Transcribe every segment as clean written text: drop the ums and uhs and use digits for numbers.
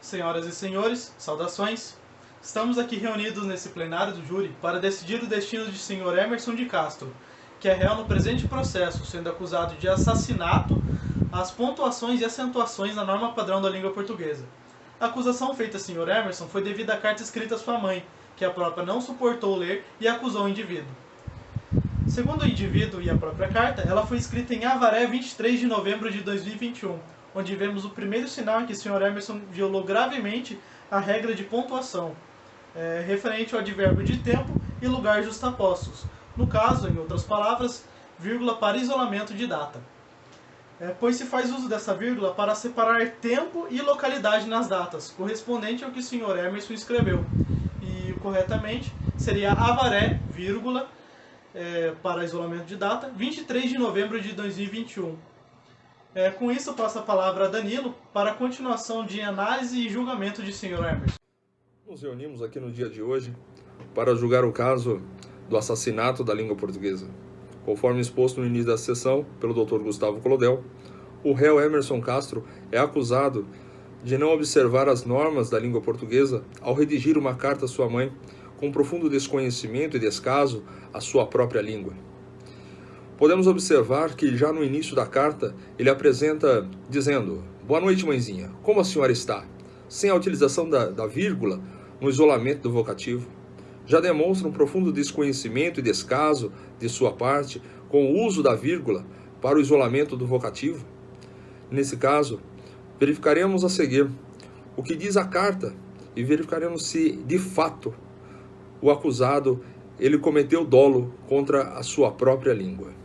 Senhoras e senhores, saudações. Estamos aqui reunidos nesse plenário do júri para decidir o destino de Sr. Emerson de Castro, que é réu no presente processo, sendo acusado de assassinato às pontuações e acentuações na norma padrão da língua portuguesa. A acusação feita a Sr. Emerson foi devido à carta escrita à sua mãe, que a própria não suportou ler e acusou o indivíduo. Segundo o indivíduo e a própria carta, ela foi escrita em Avaré, 23 de novembro de 2021, onde vemos o primeiro sinal em que o Sr. Emerson violou gravemente a regra de pontuação, referente ao advérbio de tempo e lugar justapostos. No caso, em outras palavras, vírgula para isolamento de data. Pois se faz uso dessa vírgula para separar tempo e localidade nas datas, correspondente ao que o Sr. Emerson escreveu. E, corretamente, seria Avaré, vírgula, para isolamento de data, 23 de novembro de 2021. Com isso, eu passo a palavra a Danilo para a continuação de análise e julgamento de Sr. Emerson. Nos reunimos aqui no dia de hoje para julgar o caso do assassinato da língua portuguesa. Conforme exposto no início da sessão pelo Dr. Gustavo Clodel, o réu Emerson Castro é acusado de não observar as normas da língua portuguesa ao redigir uma carta à sua mãe com profundo desconhecimento e descaso à sua própria língua. Podemos observar que já no início da carta ele apresenta dizendo: "Boa noite, mãezinha, como a senhora está?", sem a utilização da vírgula no isolamento do vocativo. Já demonstra um profundo desconhecimento e descaso de sua parte com o uso da vírgula para o isolamento do vocativo. Nesse caso, verificaremos a seguir o que diz a carta e verificaremos se, de fato, o acusado ele cometeu dolo contra a sua própria língua.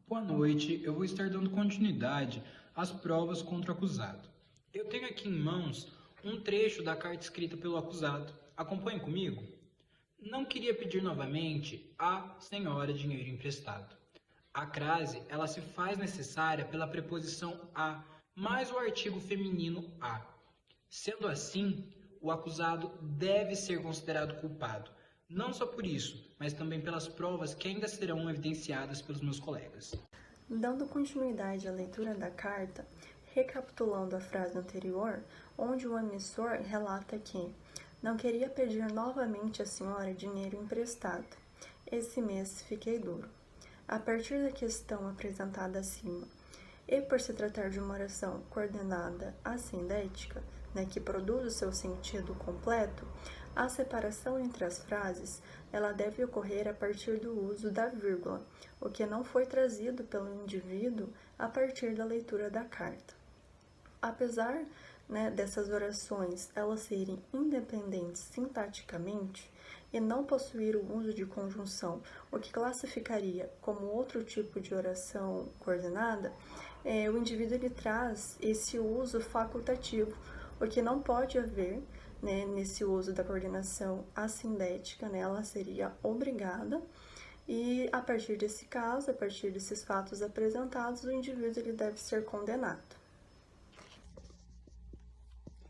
Boa noite, eu vou estar dando continuidade às provas contra o acusado. Eu tenho aqui em mãos um trecho da carta escrita pelo acusado. Acompanhe comigo. Não queria pedir novamente à senhora dinheiro emprestado. A crase, ela se faz necessária pela preposição a mais o artigo feminino a. Sendo assim, o acusado deve ser considerado culpado, não só por isso, mas também pelas provas que ainda serão evidenciadas pelos meus colegas. Dando continuidade à leitura da carta, recapitulando a frase anterior, onde o emissor relata que não queria pedir novamente à senhora dinheiro emprestado. Esse mês fiquei duro. A partir da questão apresentada acima, e por se tratar de uma oração coordenada assindética, que produz o seu sentido completo, a separação entre as frases ela deve ocorrer a partir do uso da vírgula, o que não foi trazido pelo indivíduo a partir da leitura da carta. Apesar dessas orações elas serem independentes sintaticamente e não possuir o uso de conjunção, o que classificaria como outro tipo de oração coordenada, o indivíduo ele traz esse uso facultativo, o que não pode haver nesse uso da coordenação assindética, ela seria obrigada, e a partir desse caso, a partir desses fatos apresentados, o indivíduo ele deve ser condenado.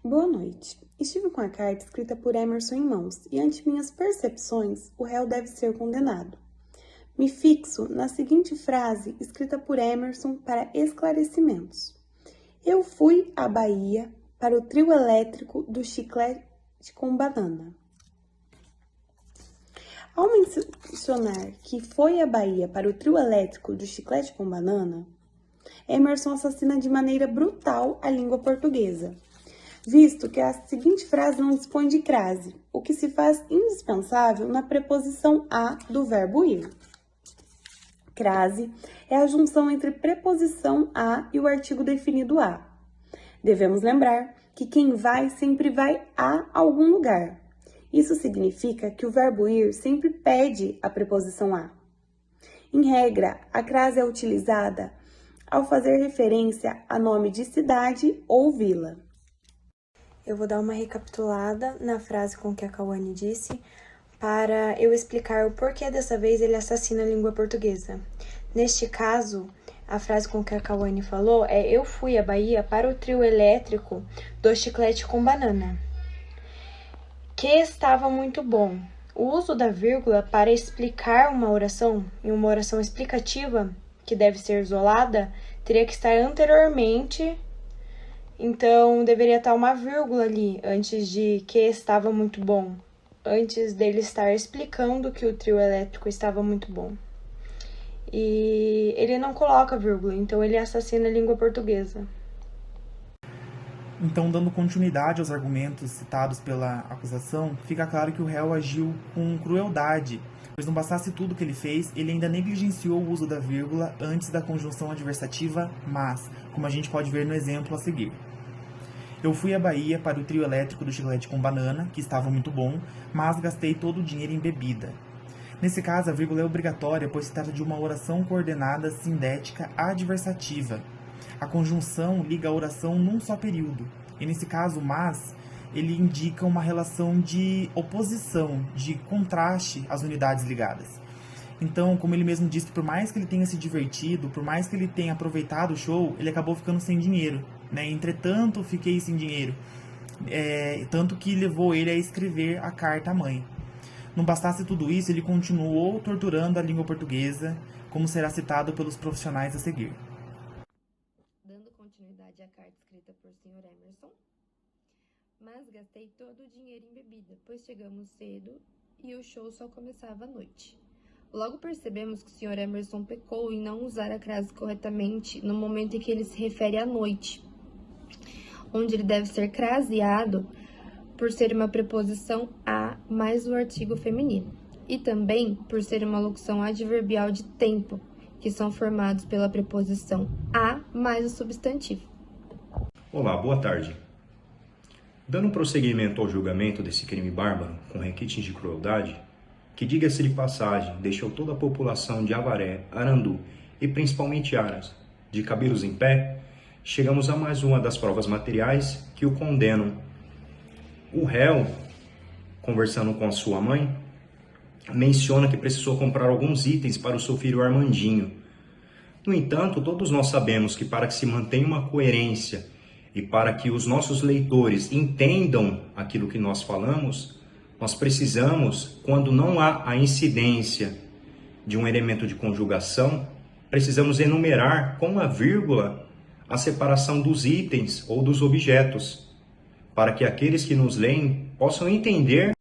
Boa noite. Estive com a carta escrita por Emerson em mãos e, ante minhas percepções, o réu deve ser condenado. Me fixo na seguinte frase escrita por Emerson para esclarecimentos. Eu fui à Bahia para o trio elétrico do chiclete com banana. Ao mencionar que foi à Bahia para o trio elétrico do chiclete com banana, Emerson assassina de maneira brutal a língua portuguesa, visto que a seguinte frase não dispõe de crase, o que se faz indispensável na preposição a do verbo ir. Crase é a junção entre preposição a e o artigo definido a. Devemos lembrar que quem vai sempre vai a algum lugar. Isso significa que o verbo ir sempre pede a preposição a. Em regra, a crase é utilizada ao fazer referência a nome de cidade ou vila. Eu vou dar uma recapitulada na frase com que a Cauane disse para eu explicar o porquê dessa vez ele assassina a língua portuguesa. Neste caso, a frase com que a Cauane falou é: eu fui à Bahia para o trio elétrico do chiclete com banana, que estava muito bom. O uso da vírgula para explicar uma oração, em uma oração explicativa, que deve ser isolada, teria que estar anteriormente Então, deveria estar uma vírgula ali antes de que estava muito bom. Antes dele estar explicando que o trio elétrico estava muito bom. E ele não coloca vírgula, então ele assassina a língua portuguesa. Então, dando continuidade aos argumentos citados pela acusação, fica claro que o réu agiu com crueldade, pois não bastasse tudo que ele fez, ele ainda negligenciou o uso da vírgula antes da conjunção adversativa mas, como a gente pode ver no exemplo a seguir. Eu fui à Bahia para o trio elétrico do chiclete com banana, que estava muito bom, mas gastei todo o dinheiro em bebida. Nesse caso, a vírgula é obrigatória, pois se trata de uma oração coordenada sindética adversativa. A conjunção liga a oração num só período. E nesse caso, mas, ele indica uma relação de oposição, de contraste às unidades ligadas. Então, como ele mesmo disse, por mais que ele tenha se divertido, por mais que ele tenha aproveitado o show, ele acabou ficando sem dinheiro, né? Entretanto, fiquei sem dinheiro. Tanto que levou ele a escrever a carta à mãe. Não bastasse tudo isso, ele continuou torturando a língua portuguesa, como será citado pelos profissionais a seguir. Dando continuidade à carta escrita por Sr. Emerson, mas gastei todo o dinheiro em bebida, pois chegamos cedo e o show só começava à noite. Logo percebemos que o Sr. Emerson pecou em não usar a crase corretamente no momento em que ele se refere à noite, onde ele deve ser craseado por ser uma preposição a mais o artigo feminino, e também por ser uma locução adverbial de tempo, que são formados pela preposição a mais o substantivo. Olá, boa tarde. Dando prosseguimento ao julgamento desse crime bárbaro com requintes de crueldade, que, diga-se de passagem, deixou toda a população de Avaré, Arandu e principalmente Aras de cabelos em pé, chegamos a mais uma das provas materiais que o condenam. O réu, conversando com a sua mãe, menciona que precisou comprar alguns itens para o seu filho Armandinho. No entanto, todos nós sabemos que para que se mantenha uma coerência e para que os nossos leitores entendam aquilo que nós falamos, nós precisamos, quando não há a incidência de um elemento de conjugação, precisamos enumerar com a vírgula a separação dos itens ou dos objetos, para que aqueles que nos leem possam entender.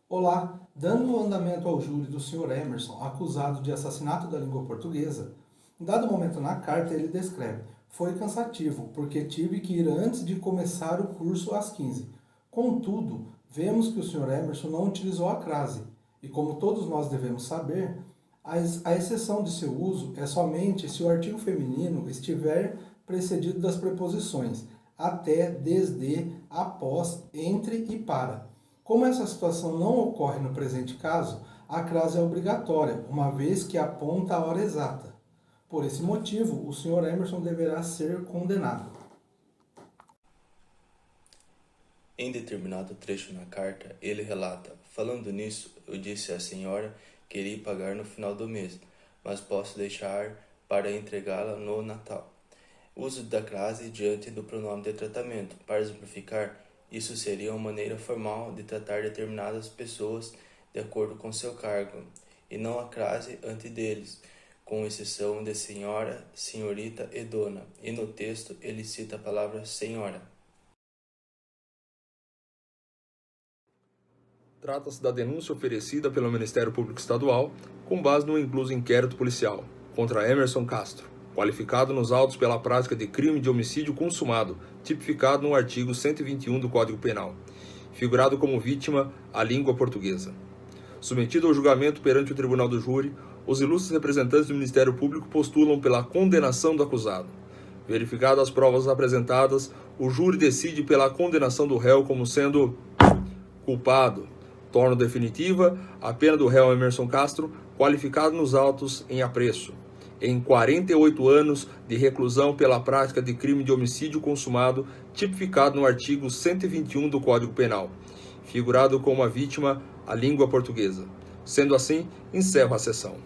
Olá, dando andamento ao júri do Sr. Emerson, acusado de assassinato da língua portuguesa, em dado momento na carta ele descreve: foi cansativo, porque tive que ir antes de começar o curso às 15. Contudo, vemos que o Sr. Emerson não utilizou a crase, e como todos nós devemos saber, a exceção de seu uso é somente se o artigo feminino estiver precedido das preposições até, desde, após, entre e para. Como essa situação não ocorre no presente caso, a crase é obrigatória, uma vez que aponta a hora exata. Por esse motivo, o Sr. Emerson deverá ser condenado. Em determinado trecho na carta, ele relata: falando nisso, eu disse à senhora que iria pagar no final do mês, mas posso deixar para entregá-la no Natal. Uso da crase diante do pronome de tratamento. Para exemplificar, isso seria uma maneira formal de tratar determinadas pessoas de acordo com seu cargo, e não a crase ante deles, com exceção de senhora, senhorita e dona, e no texto ele cita a palavra senhora. Trata-se da denúncia oferecida pelo Ministério Público Estadual com base no incluso inquérito policial contra Emerson Castro, qualificado nos autos pela prática de crime de homicídio consumado, tipificado no artigo 121 do Código Penal, figurado como vítima a língua portuguesa. Submetido ao julgamento perante o Tribunal do Júri, os ilustres representantes do Ministério Público postulam pela condenação do acusado. Verificadas as provas apresentadas, o júri decide pela condenação do réu como sendo culpado. Torna definitiva a pena do réu Emerson Castro, qualificado nos autos em apreço, em 48 anos de reclusão pela prática de crime de homicídio consumado, tipificado no artigo 121 do Código Penal, figurado como a vítima a língua portuguesa. Sendo assim, encerro a sessão.